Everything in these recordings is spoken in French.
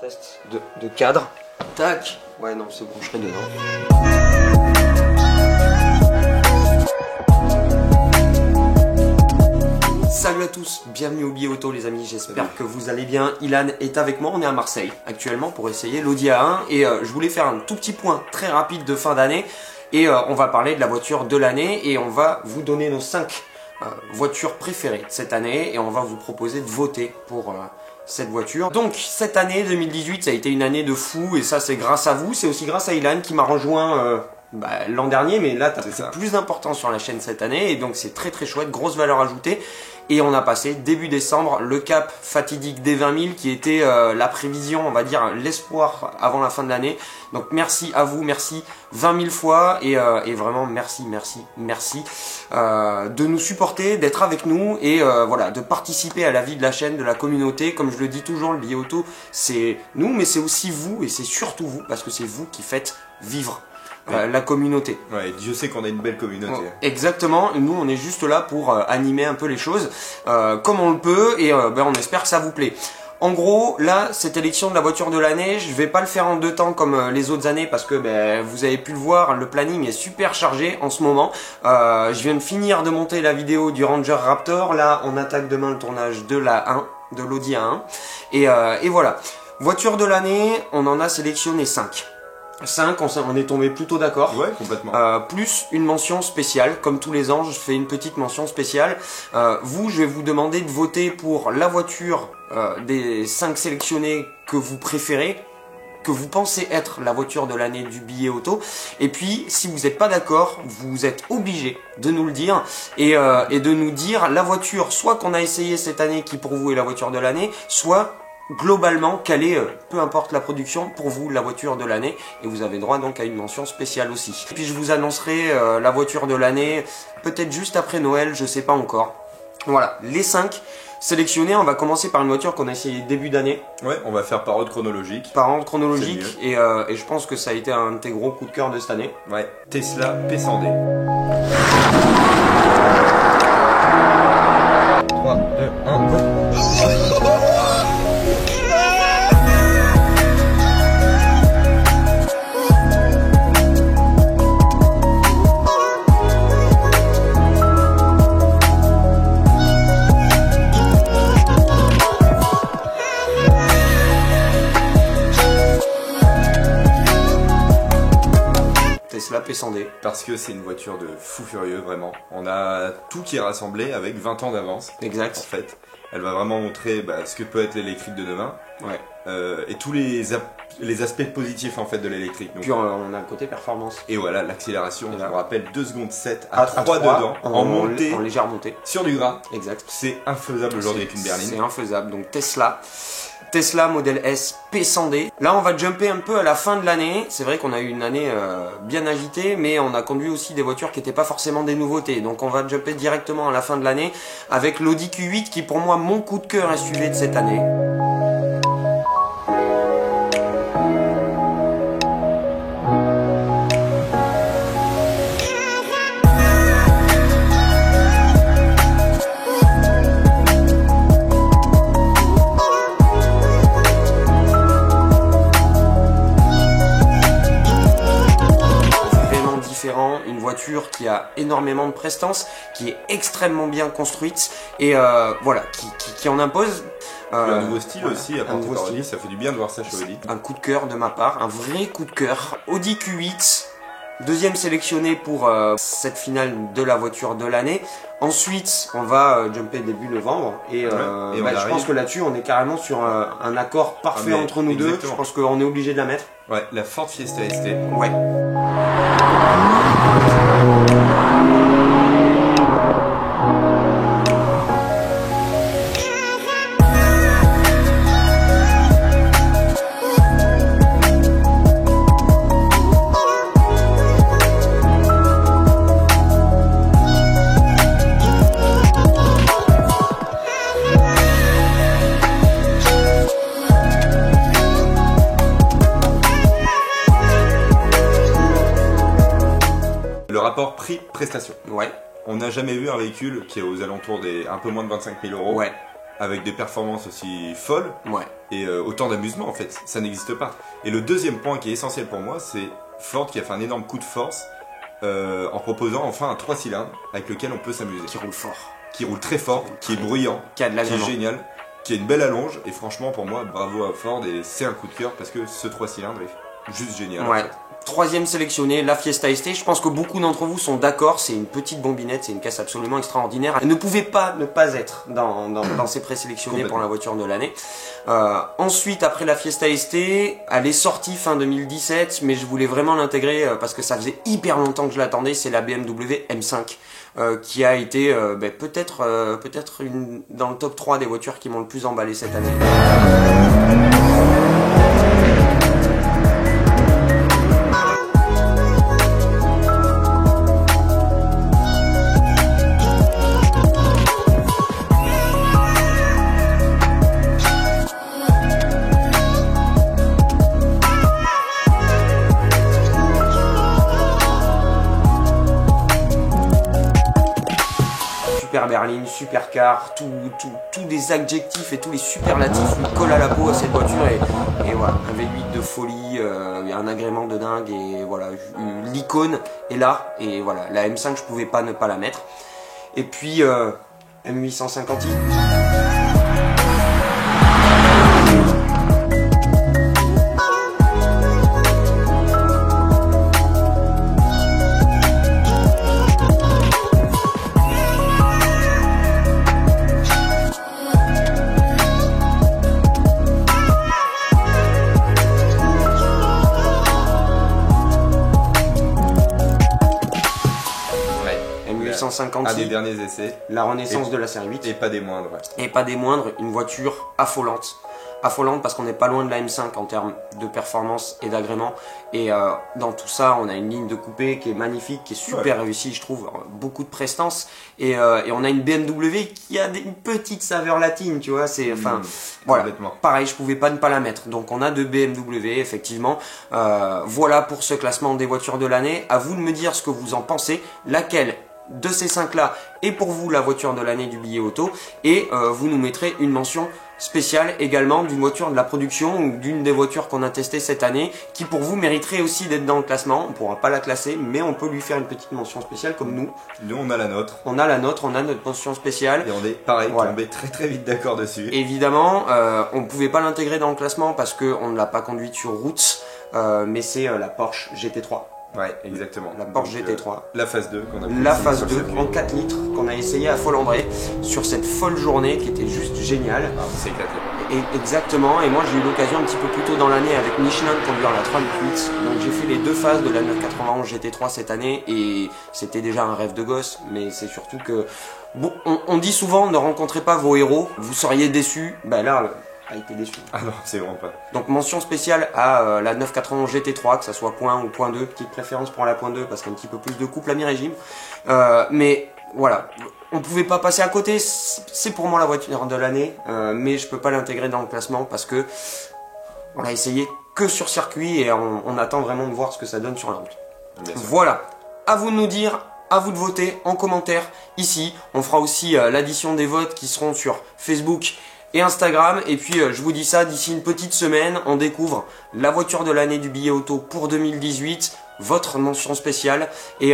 test de cadre. Tac. Ouais, non, c'est bon, je serai dedans. Salut à tous, bienvenue au Billet Auto les amis, j'espère que vous allez bien. Ilan est avec moi, on est à Marseille actuellement pour essayer l'Audi A1 et je voulais faire un tout petit point très rapide de fin d'année et on va parler de la voiture de l'année et on va vous donner nos 5 voitures préférées cette année et on va vous proposer de voter pour cette voiture. Donc cette année 2018 ça a été une année de fou et ça c'est grâce à vous, c'est aussi grâce à Ilan qui m'a rejoint l'an dernier, mais là tu as fait plus d'importance sur la chaîne cette année et donc c'est très très chouette, grosse valeur ajoutée. Et on a passé début décembre le cap fatidique des 20 000 qui était la prévision, on va dire l'espoir avant la fin de l'année. Donc merci à vous, merci 20 000 fois et vraiment merci de nous supporter, d'être avec nous et voilà, de participer à la vie de la chaîne, de la communauté. Comme je le dis toujours, le Billet Auto c'est nous mais c'est aussi vous et c'est surtout vous parce que c'est vous qui faites vivre la communauté. Ouais, Dieu sait qu'on a une belle communauté. Exactement, nous on est juste là pour animer un peu les choses comme on le peut et on espère que ça vous plaît. En gros, là, cette élection de la voiture de l'année, je vais pas le faire en 2 temps comme les autres années parce que vous avez pu le voir, le planning est super chargé en ce moment. Je viens de finir de monter la vidéo du Ranger Raptor, là on attaque demain le tournage de la 1, de l'Audi A1 et voilà. Voiture de l'année, on en a sélectionné 5. 5, on est tombé plutôt d'accord. Ouais, complètement. Plus une mention spéciale, comme tous les ans, je fais une petite mention spéciale. Vous, je vais vous demander de voter pour la voiture des 5 sélectionnés que vous préférez, que vous pensez être la voiture de l'année du Billet Auto. Et puis, si vous n'êtes pas d'accord, vous êtes obligé de nous le dire et de nous dire la voiture, soit qu'on a essayé cette année qui pour vous est la voiture de l'année, soit globalement, quelle est, peu importe la production, pour vous la voiture de l'année et vous avez droit donc à une mention spéciale aussi. Et puis je vous annoncerai la voiture de l'année peut-être juste après Noël, je sais pas encore. Voilà, les 5 sélectionnés, on va commencer par une voiture qu'on a essayé début d'année. Ouais, on va faire par ordre chronologique. Par ordre chronologique et je pense que ça a été un de tes gros coups de cœur de cette année. Ouais, Tesla P100D. 3, 2, 1, go. Tesla P100D. Parce que c'est une voiture de fou furieux, vraiment. On a tout qui est rassemblé avec 20 ans d'avance. Exact. En fait, elle va vraiment montrer ce que peut être l'électrique de demain. Ouais. Et tous les aspects positifs en fait de l'électrique. Puis on a le côté performance. Et voilà, l'accélération, je vous rappelle, 2 secondes 7 à 3 dedans, en montée, en légère montée. Sur du gras. Exact. C'est infaisable aujourd'hui avec une berline. C'est infaisable. Donc Tesla Model S P100D. Là, on va jumper un peu à la fin de l'année. C'est vrai qu'on a eu une année bien agitée, mais on a conduit aussi des voitures qui n'étaient pas forcément des nouveautés. Donc, on va jumper directement à la fin de l'année avec l'Audi Q8 qui, pour moi, mon coup de cœur SUV de cette année. Une voiture qui a énormément de prestance, qui est extrêmement bien construite et voilà, qui en impose. Un nouveau style aussi, à porter par Audi, ça fait du bien de voir ça chez Audi. Un coup de cœur de ma part, un vrai coup de cœur. Audi Q8, deuxième sélectionné pour cette finale de la voiture de l'année. Ensuite, on va jumper début novembre et je pense que là-dessus, on est carrément sur un accord parfait entre nous deux. Je pense qu'on est obligé de la mettre. Ouais, la Ford Fiesta ST. Ouais. rapport prix-prestation. Ouais. On n'a jamais vu un véhicule qui est aux alentours des un peu moins de 25 000 euros. Ouais. avec des performances aussi folles Ouais. et autant d'amusement en fait, ça n'existe pas. Et le deuxième point qui est essentiel pour moi, c'est Ford qui a fait un énorme coup de force en proposant enfin un 3 cylindres avec lequel on peut s'amuser. Qui roule fort. Qui roule très fort, qui est bruyant, Qui a de qui est l'agrément. génial, qui a une belle allonge. Et franchement, pour moi, bravo à Ford et c'est un coup de cœur parce que ce 3 cylindres est juste génial. Ouais. En fait. Troisième sélectionné, la Fiesta ST. Je pense que beaucoup d'entre vous sont d'accord. C'est une petite bombinette, c'est une caisse absolument extraordinaire. Elle ne pouvait pas ne pas être dans ces présélectionnés pour la voiture de l'année. Ensuite, après la Fiesta ST, elle est sortie fin 2017, mais je voulais vraiment l'intégrer parce que ça faisait hyper longtemps que je l'attendais. C'est la BMW M5 qui a été peut-être dans le top 3 des voitures qui m'ont le plus emballé cette année. Super berline, supercar, tous les adjectifs et tous les superlatifs lui collent à la peau à cette voiture et voilà, un V8 de folie, un agrément de dingue et voilà, l'icône est là et voilà, la M5 je pouvais pas ne pas la mettre. Et puis M850i. Un des derniers essais. La renaissance de la série 8. Et pas des moindres. Et pas des moindres, une voiture affolante. Affolante parce qu'on n'est pas loin de la M5 en termes de performance et d'agrément. Et dans tout ça, on a une ligne de coupé qui est magnifique, qui est super réussie, je trouve. Beaucoup de prestance. Et on a une BMW qui a une petite saveur latine, tu vois. C'est, enfin, voilà. Pareil, je pouvais pas ne pas la mettre. Donc on a deux BMW, effectivement. Voilà pour ce classement des voitures de l'année. À vous de me dire ce que vous en pensez. Laquelle de ces 5 là est pour vous la voiture de l'année du billet auto et vous nous mettrez une mention spéciale également d'une voiture de la production ou d'une des voitures qu'on a testées cette année qui pour vous mériterait aussi d'être dans le classement. On ne pourra pas la classer mais on peut lui faire une petite mention spéciale comme nous. Nous on a la nôtre. On a la nôtre, on a notre mention spéciale. Et on est pareil, tombé très vite d'accord dessus. Évidemment, on ne pouvait pas l'intégrer dans le classement parce qu'on ne l'a pas conduite sur route mais c'est la Porsche GT3. Ouais, exactement. La Porsche GT3. La phase 2 qu'on a La phase 2 en 4 litres qu'on a essayé à Follandré sur cette folle journée qui était juste géniale. Ah, on s'est éclaté. Et exactement, et moi j'ai eu l'occasion un petit peu plus tôt dans l'année avec Michelin de conduire la 388. Donc j'ai fait les deux phases de la 991 GT3 cette année et c'était déjà un rêve de gosse, mais c'est surtout que bon, on dit souvent ne rencontrez pas vos héros, vous seriez déçus. Ben là, a été déçu. Ah non, c'est vraiment pas. Donc mention spéciale à la 991 GT3, que ça soit point 1 ou point 2, petite préférence pour la point 2 parce qu'un petit peu plus de couple à mi-régime. Mais voilà, on pouvait pas passer à côté, c'est pour moi la voiture de l'année, mais je peux pas l'intégrer dans le classement parce que on a essayé que sur circuit et on attend vraiment de voir ce que ça donne sur la route. Voilà, à vous de nous dire. À vous de voter en commentaire ici. On fera aussi l'addition des votes qui seront sur Facebook et Instagram. Et puis je vous dis ça, d'ici une petite semaine, on découvre la voiture de l'année du billet auto pour 2018, votre mention spéciale. Et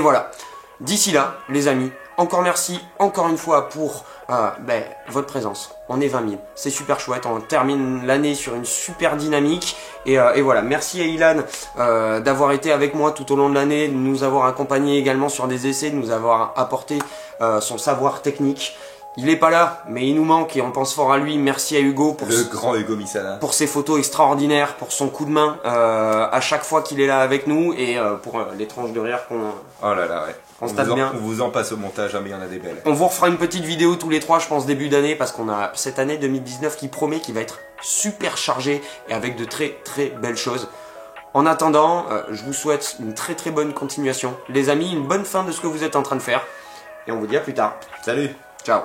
voilà. D'ici là, les amis, encore merci encore une fois pour votre présence. On est 20 000, c'est super chouette, on termine l'année sur une super dynamique et voilà, merci à Ilan d'avoir été avec moi tout au long de l'année, de nous avoir accompagnés également sur des essais, de nous avoir apporté son savoir technique. Il est pas là, mais il nous manque et on pense fort à lui. Merci à Hugo pour le grand Hugo Misala pour ses photos extraordinaires, pour son coup de main à chaque fois qu'il est là avec nous et pour les tranches de rire qu'on. Oh là là, ouais. On se tape bien. On vous en passe au montage, mais il y en a des belles. On vous refera une petite vidéo tous les trois, je pense début d'année, parce qu'on a cette année 2019 qui promet, qui va être super chargée et avec de très très belles choses. En attendant, je vous souhaite une très très bonne continuation. Les amis, une bonne fin de ce que vous êtes en train de faire. Et on vous dit à plus tard. Salut. Ciao.